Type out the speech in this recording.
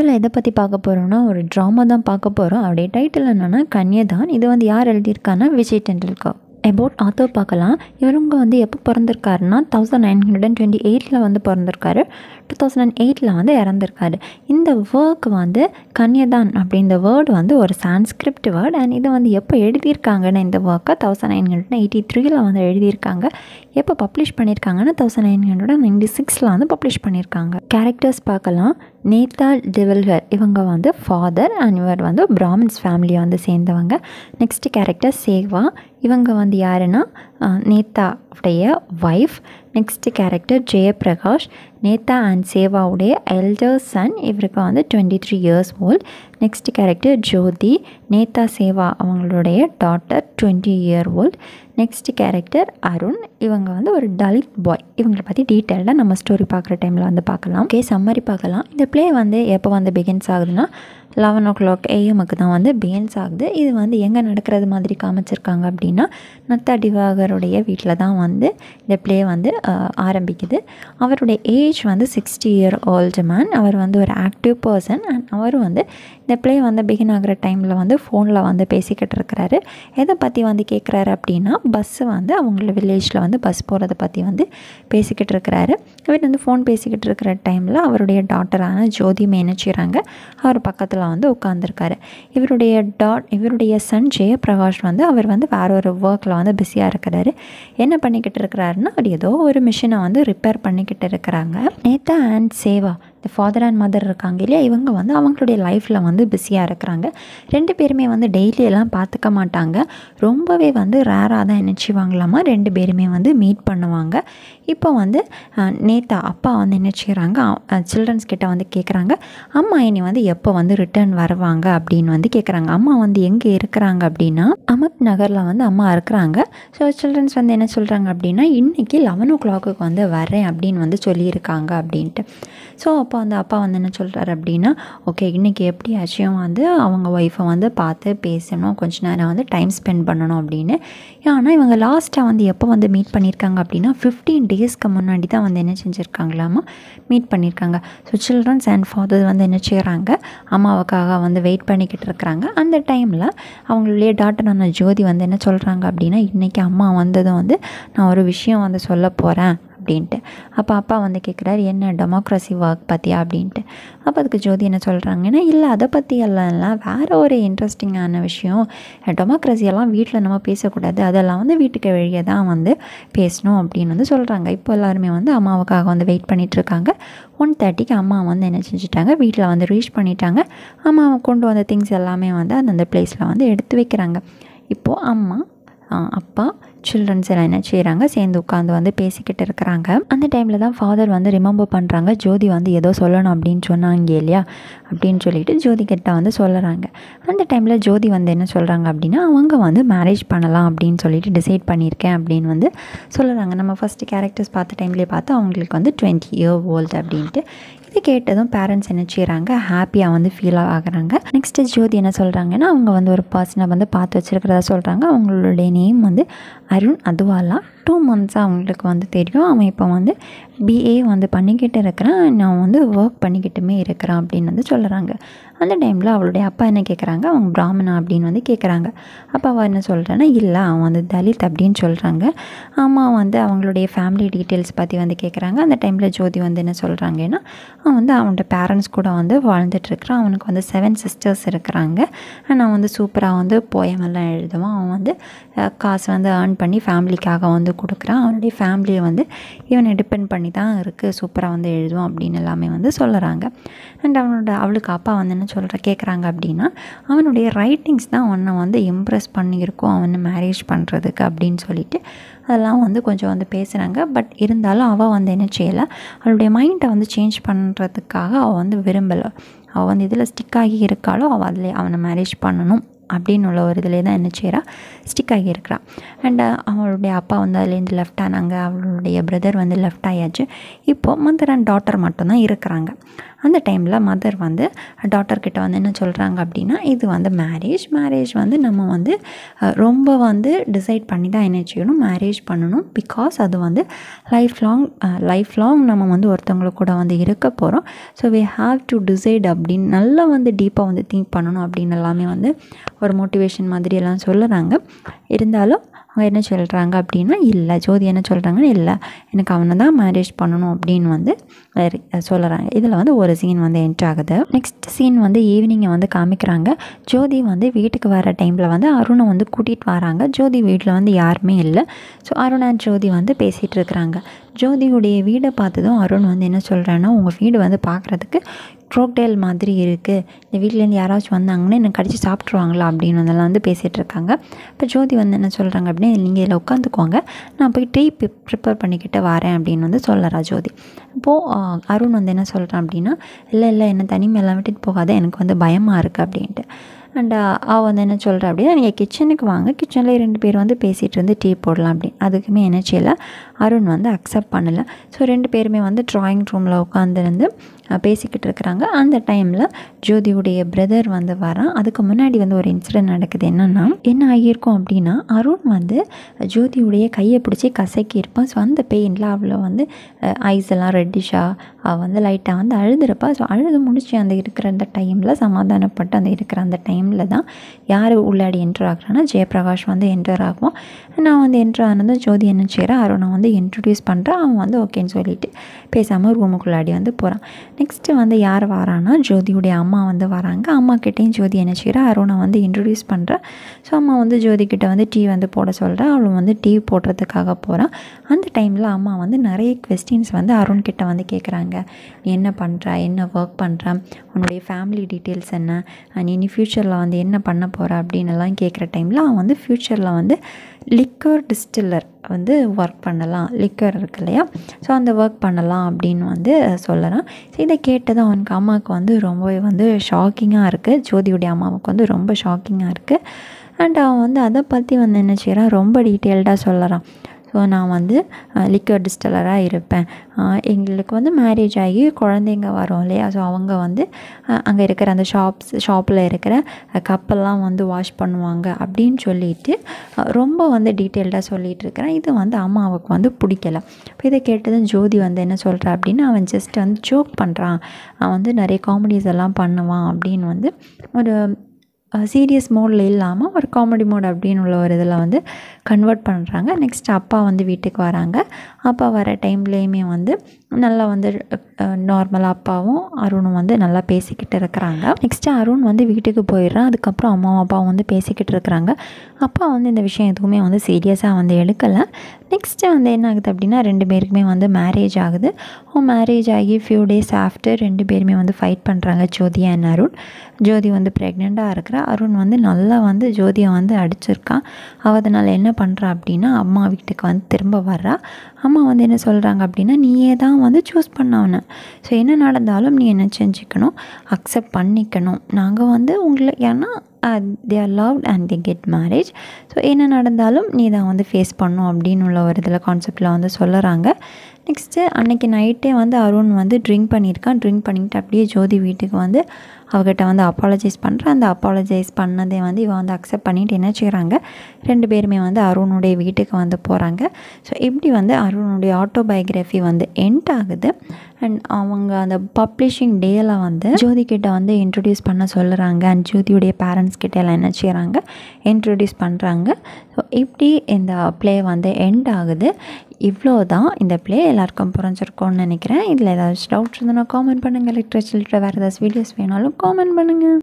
வீடியோவில் எதை பற்றி பார்க்க போகிறோம்னா ஒரு ட்ராமா தான் பார்க்க போகிறோம். அவருடைய டைட்டில் என்னென்னா கன்யாதான். இது வந்து யார் எழுதியிருக்கான்னா விஜய் டெண்டுல்கர். அபவுட் ஆத்தர் பார்க்கலாம். இவங்க வந்து எப்போ பிறந்திருக்காருன்னா 1928 வந்து பிறந்திருக்காரு. 2008 வந்து இறந்திருக்காரு. இந்த ஒர்க் வந்து கன்யாதான் அப்படின்ற வேர்டு வந்து ஒரு சான்ஸ்கிரிப்ட் வேர்டு. அண்ட் இதை வந்து எப்போ எழுதியிருக்காங்கன்னு இந்த ஒர்க்கை 1983 வந்து எழுதியிருக்காங்க. எப்போ பப்ளிஷ் பண்ணியிருக்காங்கன்னா 1996 வந்து பப்ளிஷ் பண்ணியிருக்காங்க. கேரக்டர்ஸ் பார்க்கலாம். நேதா டெவல்கர் இவங்க வந்து ஃபாதர் அண்ட் இவர் வந்து பிராமின்ஸ் ஃபேமிலியை வந்து சேர்ந்தவங்க. Next character Seva. இவங்க வந்து யாருன்னா நேதா உடைய wife. Next character Jayaprakash. Neta and சேவாவுடைய எல்டர் சன். இவருக்கு வந்து 23 years old. Next character Jyoti. Neta Seva அவங்களுடைய daughter 20 year old. Next character Arun. இவங்க வந்து ஒரு தலித் பாய். இவங்களை பற்றி டீட்டெயில்டாக நம்ம ஸ்டோரி பார்க்குற டைமில் வந்து பார்க்கலாம். ஓகே, சம்மரி பார்க்கலாம். இந்த ப்ளே வந்து எப்போ வந்து பிகின்ஸ் ஆகுதுன்னா 11 AM தான் வந்து பிகின்ஸ் ஆகுது. இது வந்து எங்கே நடக்கிறது மாதிரி காமிச்சிருக்காங்க அப்படின்னா நத்தா டிவாகருடைய வீட்டில் தான் வந்து இந்த ப்ளே வந்து ஆரம்பிக்குது. அவருடைய ஏஜ் வந்து 60 இயர் ஓல்டு மேன். அவர் வந்து ஒரு ஆக்டிவ் பர்சன். அண்ட் அவர் வந்து இந்த ப்ளே வந்து பிகின் ஆகிற டைமில் வந்து ஃபோனில் வந்து பேசிக்கிட்டு இருக்கிறாரு. எதை பற்றி வந்து கேட்குறாரு அப்படின்னா பஸ்ஸு வந்து அவங்கள வில்லேஜில் வந்து பஸ் போகிறத பற்றி வந்து பேசிக்கிட்டு இருக்கிறாரு. இவர் வந்து ஃபோன் பேசிக்கிட்டு இருக்கிற டைமில் அவருடைய டாட்டரான ஜோதியுமே என்ன செய்கிறாங்க, அவர் பக்கத்தில் வந்து உட்காந்துருக்காரு. இவருடைய சன் ஜெயபிரகாஷ் வந்து அவர் வந்து வேற ஒரு ஒர்க்கில் வந்து பிஸியாக இருக்கிறாரு. என்ன பண்ணிக்கிட்டு இருக்கிறாருன்னா அவர் ஏதோ ஒரு மிஷினை வந்து ரிப்பேர் பண்ணிக்கிட்டு இருக்கிறாங்க. நேதா அண்ட் சேவா இந்த ஃபாதர் அண்ட் மதர் இருக்காங்க இல்லையா, இவங்க வந்து அவங்களுடைய லைஃப்பில் வந்து பிஸியாக இருக்கிறாங்க. ரெண்டு பேருமே வந்து டெய்லியெல்லாம் பார்த்துக்க மாட்டாங்க. ரொம்பவே வந்து ரேராக தான் நினச்சிவாங்களாமா ரெண்டு பேருமே வந்து மீட் பண்ணுவாங்க. இப்போ வந்து நேதா அப்பா வந்து என்ன செய்கிறாங்க, சில்ட்ரன்ஸ் கிட்ட வந்து கேட்குறாங்க, அம்மா இனி வந்து எப்போ வந்து ரிட்டர்ன் வருவாங்க அப்படின்னு வந்து கேட்குறாங்க. அம்மா வந்து எங்கே இருக்கிறாங்க அப்படின்னா அஹமத் நகரில் வந்து அம்மா இருக்கிறாங்க. ஸோ சில்ட்ரன்ஸ் வந்து என்ன சொல்கிறாங்க அப்படின்னா இன்றைக்கி 11 வந்து வரேன் அப்படின்னு வந்து சொல்லியிருக்காங்க அப்படின்ட்டு. ஸோ அப்போ வந்து அப்பா வந்து என்ன சொல்கிறாரு அப்படின்னா ஓகே இன்றைக்கி எப்படியாச்சும் வந்து அவங்க ஒய்ஃபை வந்து பார்த்து பேசணும், கொஞ்ச நேரம் வந்து டைம் ஸ்பெண்ட் பண்ணணும் அப்படின்னு. ஆனால் இவங்க லாஸ்ட்டாக வந்து எப்போ வந்து மீட் பண்ணியிருக்காங்க அப்படின்னா 15 டேஸ்க்கு முன்னாடி தான் வந்து என்ன செஞ்சுருக்காங்களாமா மீட் பண்ணியிருக்காங்க. ஸோ சில்ட்ரன்ஸ் அண்ட் ஃபாதர் வந்து என்ன செய்கிறாங்க, அம்மாவுக்காக வந்து வெயிட் பண்ணிக்கிட்டு இருக்கிறாங்க. அந்த டைமில் அவங்களுடைய டாட்டரான ஜோதி வந்து என்ன சொல்கிறாங்க அப்படின்னா இன்றைக்கி அம்மா வந்ததும் வந்து நான் ஒரு விஷயம் வந்து சொல்ல போகிறேன் அப்படின்ட்டு. அப்போ அப்பா வந்து கேட்குறாரு என்ன டெமோக்ரஸி ஒர்க் பற்றியா அப்படின்ட்டு. அப்போ அதுக்கு ஜோதி என்ன சொல்கிறாங்கன்னா இல்லை அதை பற்றி எல்லாம் வேறு ஒரு இன்ட்ரெஸ்டிங்கான விஷயம். டெமோக்ரஸியெல்லாம் வீட்டில் நம்ம பேசக்கூடாது, அதெல்லாம் வந்து வீட்டுக்கு வெளியே தான் வந்து பேசணும் அப்படின்னு வந்து சொல்கிறாங்க. இப்போ எல்லாருமே வந்து அம்மாவுக்காக வந்து வெயிட் பண்ணிகிட்ருக்காங்க. 1:30 அம்மா வந்து என்ன செஞ்சுட்டாங்க, வீட்டில் வந்து ரீச் பண்ணிட்டாங்க. அம்மாவை கொண்டு வந்த திங்ஸ் எல்லாமே வந்து அந்தந்த பிளேஸில் வந்து எடுத்து வைக்கிறாங்க. இப்போது அம்மா அப்பா சில்ட்ரன்ஸ் எல்லாம் என்ன செய்கிறாங்க, சேர்ந்து உட்காந்து வந்து பேசிக்கிட்டு இருக்கிறாங்க. அந்த டைமில் தான் ஃபாதர் வந்து ரிமெம்பர் பண்ணுறாங்க ஜோதி வந்து ஏதோ சொல்லணும் அப்படின்னு சொன்னாங்க இல்லையா அப்படின்னு சொல்லிட்டு ஜோதி கிட்ட வந்து சொல்லுறாங்க. அந்த டைமில் ஜோதி வந்து என்ன சொல்கிறாங்க அப்படின்னா அவங்க வந்து மேரேஜ் பண்ணலாம் அப்படின்னு சொல்லிட்டு டிசைட் பண்ணியிருக்கேன் அப்படின்னு வந்து சொல்லுறாங்க. நம்ம ஃபஸ்ட்டு கேரக்டர்ஸ் பார்த்த டைம்லேயே பார்த்து அவங்களுக்கு வந்து 20 இயர் ஓல்டு அப்படின்ட்டு. இது கேட்டதும் பேரண்ட்ஸ் என்ன செய்கிறாங்க, ஹாப்பியாக வந்து ஃபீல் ஆகுறாங்க. நெக்ஸ்ட்டு ஜோதி என்ன சொல்கிறாங்கன்னா அவங்க வந்து ஒரு பர்சனை வந்து பார்த்து வச்சுருக்கிறதா சொல்கிறாங்க. அவங்களுடைய நேம் வந்து அருண் அதுவாலா. 2 monthஸாக அவங்களுக்கு வந்து தெரியும். அவன் இப்போ வந்து BA வந்து பண்ணிக்கிட்டு இருக்கிறான், நான் வந்து ஒர்க் பண்ணிக்கிட்டுமே இருக்கிறான் அப்படின்னு வந்து சொல்கிறாங்க. அந்த டைமில் அவளுடைய அப்பா என்ன கேட்குறாங்க, அவங்க பிராமணா அப்படின்னு வந்து கேட்குறாங்க. அப்போ அவள் என்ன சொல்கிறேன்னா இல்லை அவன் வந்து தலித் அப்படின்னு சொல்கிறாங்க. அம்மா வந்து அவங்களுடைய ஃபேமிலி டீட்டெயில்ஸ் பற்றி வந்து கேட்குறாங்க. அந்த டைமில் ஜோதி வந்து என்ன சொல்கிறாங்கன்னா அவன் வந்து அவனோட பேரண்ட்ஸ் கூட வந்து வாழ்ந்துட்டுருக்கிறான். அவனுக்கு வந்து 7 sisters இருக்கிறாங்க. நான் வந்து சூப்பராக வந்து போயமெல்லாம் எழுதுவான். அவன் வந்து காசு வந்து ஏர்ன் பண்ணி ஃபேமிலிக்காக வந்து கொடுக்குறான். அவனுடைய ஃபேமிலியை வந்து இவனை டிபெண்ட் பண்ணி தான் இருக்குது, சூப்பராக வந்து எழுதுவான் அப்படின்னு எல்லாமே வந்து சொல்லுறாங்க. அண்ட் அவளுக்கு அப்பா வந்து என்ன கேட்குறாங்க அப்படின்னா அவனுடைய ரைட்டிங்ஸ் தான் அவனை வந்து இம்ப்ரெஸ் பண்ணியிருக்கோம் அவனை மேரேஜ் பண்ணுறதுக்கு அப்படின்னு சொல்லிட்டு அதெல்லாம் வந்து கொஞ்சம் வந்து பேசுகிறாங்க. பட் இருந்தாலும் அவள் வந்து என்ன செய்யலை, அவளுடைய மைண்டை வந்து சேஞ்ச் பண்ணுறதுக்காக அவள் வந்து விரும்பலை. அவள் வந்து இதில் ஸ்டிக் ஆகி இருக்காளோ அவள் அதில் அவனை மேரேஜ் பண்ணணும் அப்படின்னு உள்ள ஒரு இதிலே தான் என்ன செய்கிறா, ஸ்டிக் ஆகி இருக்கிறான். அண்ட் அவளுடைய அப்பா வந்து அதுலேருந்து லெஃப்ட் ஆனாங்க. அவளுடைய பிரதர் வந்து லெஃப்ட் ஆயாச்சு. இப்போது மதர் அண்ட் டாட்டர் மட்டும்தான் இருக்கிறாங்க. அந்த டைமில் மதர் வந்து டாட்டர்கிட்ட வந்து என்ன சொல்கிறாங்க அப்படின்னா, இது வந்து மேரேஜ் வந்து நம்ம வந்து ரொம்ப வந்து டிசைட் பண்ணி தான் என்ன செய்யணும், மேரேஜ் பண்ணணும். பிகாஸ் அது வந்து லைஃப் லாங் நம்ம வந்து ஒருத்தவங்களுக்கு கூட வந்து இருக்க போகிறோம். So we have to decide அப்படின்னு நல்லா வந்து டீப்பாக வந்து திங்க் பண்ணணும் அப்படின்னு எல்லாமே வந்து ஒரு மோட்டிவேஷன் மாதிரி எல்லாம் சொல்லுறாங்க. இருந்தாலும் அவங்க என்ன சொல்கிறாங்க அப்படின்னா, இல்லை ஜோதி என்ன சொல்கிறாங்கன்னா, இல்லை எனக்கு அவனை தான் மேரேஜ் பண்ணணும் அப்படின்னு வந்து சொல்லுறாங்க. இதில் வந்து ஒரு சீன் வந்து என்ட் ஆகுது. நெக்ஸ்ட் சீன் வந்து ஈவினிங்கை வந்து காமிக்கிறாங்க. ஜோதி வந்து வீட்டுக்கு வர டைமில் வந்து அருணை வந்து கூட்டிகிட்டு வராங்க. ஜோதி வீட்டில் வந்து யாருமே இல்லை. ஸோ அருண் அண்ட் ஜோதி வந்து பேசிகிட்டு இருக்கிறாங்க. ஜோதியுடைய வீடை பார்த்ததும் அருண் வந்து என்ன சொல்கிறான்னா, உங்கள் வீடு வந்து பார்க்குறதுக்கு க்ரோக்டைல் மாதிரி இருக்குது, இந்த வீட்டிலேருந்து யாராச்சும் வந்தாங்கன்னா என்னை கடிச்சு சாப்பிட்ருவாங்களா அப்படின்னு அதெல்லாம் வந்து பேசிகிட்டு இருக்காங்க. இப்போ ஜோதி வந்து என்ன சொல்கிறாங்க அப்படின்னா, நீங்கள் இதில் உட்காந்துக்கோங்க, நான் போய் டீ ப்ரிப்பேர் பண்ணிக்கிட்டு வரேன் அப்படின்னு வந்து சொல்லறா ஜோதி. இப்போது அருண் வந்து என்ன சொல்கிறான் அப்படின்னா, இல்லை என்னை தனிமையெல்லாம் விட்டுட்டு போகாத, எனக்கு வந்து பயமாக இருக்குது அப்படின்ட்டு. அண்ட் அவள் வந்து என்ன சொல்கிறா அப்படின்னா, நீங்கள் கிச்சனுக்கு வாங்க, கிச்சனில் 2 பேர் வந்து பேசிகிட்டு இருந்து டீ போடலாம் அப்படின்னு. அதுக்குமே என்ன செய்யலை, அருண் வந்து அக்செப்ட் பண்ணலை. ஸோ 2 பேருமே வந்து ட்ராயிங் ரூமில் உட்காந்துருந்து பேசிக்கிட்டு இருக்கிறாங்க. அந்த டைமில் ஜோதியுடைய பிரதர் வந்து வரான். அதுக்கு முன்னாடி வந்து ஒரு இன்சிடென்ட் நடக்குது. என்ன ஆகியிருக்கும் அப்படின்னா, அருண் வந்து ஜோதியுடைய கையை பிடிச்சி கசக்கி இருப்பான். ஸோ அந்த பெயினில் அவளை வந்து ஐஸ் எல்லாம் ரெட்டிஷாக வந்து லைட்டாக வந்து அழுதுருப்பா. ஸோ அழுது முடிச்சு அந்த இருக்கிற அந்த டைமில் சமாதானப்பட்டு அந்த இருக்கிற அந்த டைமில் தான் யார் உள்ளாடி என்டர் ஆகுறான்னா, ஜெயபிரகாஷ் வந்து என்டர் ஆகுவான். நான் வந்து என்ட்ரு ஆனதும் ஜோதி என்ன செய்கிறேன், அருணை வந்து இன்ட்ரடியூஸ் பண்ணுறேன். அவன் வந்து ஓகேன்னு சொல்லிவிட்டு பேசாமல் ரூமுக்குள்ளாடி வந்து போகிறான். நெக்ஸ்ட்டு வந்து யார் வரான்னா, ஜோதியுடைய அம்மா வந்து வராங்க. அம்மாக்கிட்டேயும் ஜோதி என்ன செய்கிறா, அருணை வந்து இன்ட்ரடியூஸ் பண்ணுறேன். ஸோ அம்மா வந்து ஜோதிக்கிட்ட வந்து டீ வந்து போட சொல்கிறா. அவளும் வந்து டீ போடுறதுக்காக போகிறான். அந்த டைமில் அம்மா வந்து நிறைய கொஸ்டின்ஸ் வந்து அருண்கிட்ட வந்து கேட்குறாங்க. நீ என்ன பண்ணுற, என்ன ஒர்க் பண்ணுற, உன்னுடைய ஃபேமிலி டீட்டெயில்ஸ் என்ன, நீ இனி ஃப்யூச்சரில் வந்து என்ன பண்ண போகிற அப்படின்னு எல்லாம் கேட்குற டைமில் அவன் வந்து ஃப்யூச்சரில் வந்து லிக்கர் டிஸ்டில்லர் வந்து ஒர்க் பண்ணலாம், லிக்கர் இருக்கு இல்லையா, ஸோ அந்த ஒர்க் பண்ணலாம் அப்படின்னு வந்து சொல்லலாம். ஸோ இதை கேட்டதும் அவனுக்கு அம்மாவுக்கு வந்து ரொம்பவே வந்து ஷாக்கிங்காக இருக்குது. ஜோதியுடைய அம்மாவுக்கு வந்து ரொம்ப ஷாக்கிங்காக இருக்குது. அண்ட் அவன் வந்து அதை பற்றி வந்து என்ன செய்கிறான், ரொம்ப டீட்டெயில்டாக சொல்லறான். ஸோ நான் வந்து லிக்கர் டிஸ்டில்லராக இருப்பேன், எங்களுக்கு வந்து மேரேஜ் ஆகி குழந்தைங்க வரும் இல்லையா, ஸோ அவங்க வந்து அங்கே இருக்கிற அந்த ஷாப்பில் இருக்கிற கப்பெல்லாம் வந்து வாஷ் பண்ணுவாங்க அப்படின்னு சொல்லிட்டு ரொம்ப வந்து டீட்டெயில்டாக சொல்லிகிட்டு இருக்கிறேன். இது வந்து அம்மாவுக்கு வந்து பிடிக்கலை. இப்போ இதை கேட்டதும் ஜோதி வந்து என்ன சொல்கிறா அப்படின்னா, அவன் ஜஸ்ட் வந்து ஜோக் பண்ணுறான், அவன் வந்து நிறைய காமெடிஸ் எல்லாம் பண்ணுவான் அப்படின்னு வந்து ஒரு சீரியஸ் மோடில் இல்லாமல் ஒரு காமெடி மோட் அப்படின்னு உள்ள ஒரு இதில் வந்து கன்வெர்ட் பண்ணுறாங்க. நெக்ஸ்ட் அப்பா வந்து வீட்டுக்கு வராங்க. அப்பா வர டைம்லேயுமே வந்து நல்லா வந்து நார்மலாக அப்பாவும் அருணும் வந்து நல்லா பேசிக்கிட்டு இருக்கிறாங்க. நெக்ஸ்ட்டு அருண் வந்து வீட்டுக்கு போயிடுறான். அதுக்கப்புறம் அம்மாவும் அப்பாவும் வந்து பேசிக்கிட்டு இருக்கிறாங்க. அப்பா வந்து இந்த விஷயம் எதுவுமே வந்து சீரியஸாக வந்து எடுக்கலை. நெக்ஸ்ட்டு வந்து என்ன ஆகுது அப்படின்னா, 2 பேருக்குமே வந்து மேரேஜ் ஆகுது. மேரேஜ் ஆகி ஃபியூ டேஸ் ஆஃப்டர் 2 பேருமே வந்து ஃபைட் பண்ணுறாங்க, ஜோதி அண்ட் அருண். ஜோதி வந்து ப்ரெக்னெண்ட்டாக இருக்கிறா. அருண் வந்து நல்லா வந்து ஜோதியை வந்து அடிச்சிருக்கான். அதனால் என்ன பண்ணுறா அப்படின்னா, அம்மா வீட்டுக்கு வந்து திரும்ப வர்றா. அம்மா வந்து என்ன சொல்கிறாங்க அப்படின்னா, நீயே தான் வந்து சூஸ் பண்ணவன, ஸோ என்ன நடந்தாலும் நீ என்ன செஞ்சுக்கணும், அக்செப்ட் பண்ணிக்கணும். நாங்கள் வந்து உங்களை ஏன்னா they are loved and they get marriage, so என்ன நடந்தாலும் நீ தான் வந்து ஃபேஸ் பண்ணும் அப்படின்னு உள்ள ஒரு இதில் கான்செப்டில் வந்து சொல்லுறாங்க. நெக்ஸ்ட்டு அன்றைக்கி நைட்டே வந்து அருண் வந்து ட்ரிங்க் பண்ணியிருக்கான். ட்ரிங்க் பண்ணிவிட்டு அப்படியே ஜோதி வீட்டுக்கு வந்து அவகிட்ட வந்து அப்பாலஜைஸ் பண்ணுறான். அந்த அப்பாலஜைஸ் பண்ணதே வந்து இவன் வந்து அக்செப்ட் பண்ணிவிட்டு என்ன செய்கிறாங்க, 2 பேருமே வந்து அருணுடைய வீட்டுக்கு வந்து போகிறாங்க. ஸோ இப்படி வந்து அருணுடைய ஆட்டோபயோகிராஃபி வந்து எண்ட் ஆகுது. அண்ட் அவங்க அந்த பப்ளிஷிங் டேயில் வந்து ஜோதிக்கிட்ட வந்து இன்ட்ரடியூஸ் பண்ண சொல்லுறாங்க. அண்ட் ஜோதியுடைய பேரண்ட்ஸ் கிட்ட எல்லாம் என்ன செய்கிறாங்க, இன்ட்ரடியூஸ் பண்ணுறாங்க. ஸோ இப்படி இந்த ப்ளே வந்து எண்ட் ஆகுது. இவ்வளோ தான் இந்த ப்ளே. எல்லாருக்கும் புரிஞ்சிருக்கும்னு நினைக்கிறேன். இதில் ஏதாச்சும் டவுட்ஸ் இருந்ததுன்னா காமெண்ட் பண்ணுங்கள். லிட்ரேச்சர் வேறு ஏதாச்சும் வீடியோஸ் வேணாலும் காமெண்ட் பண்ணுங்கள்.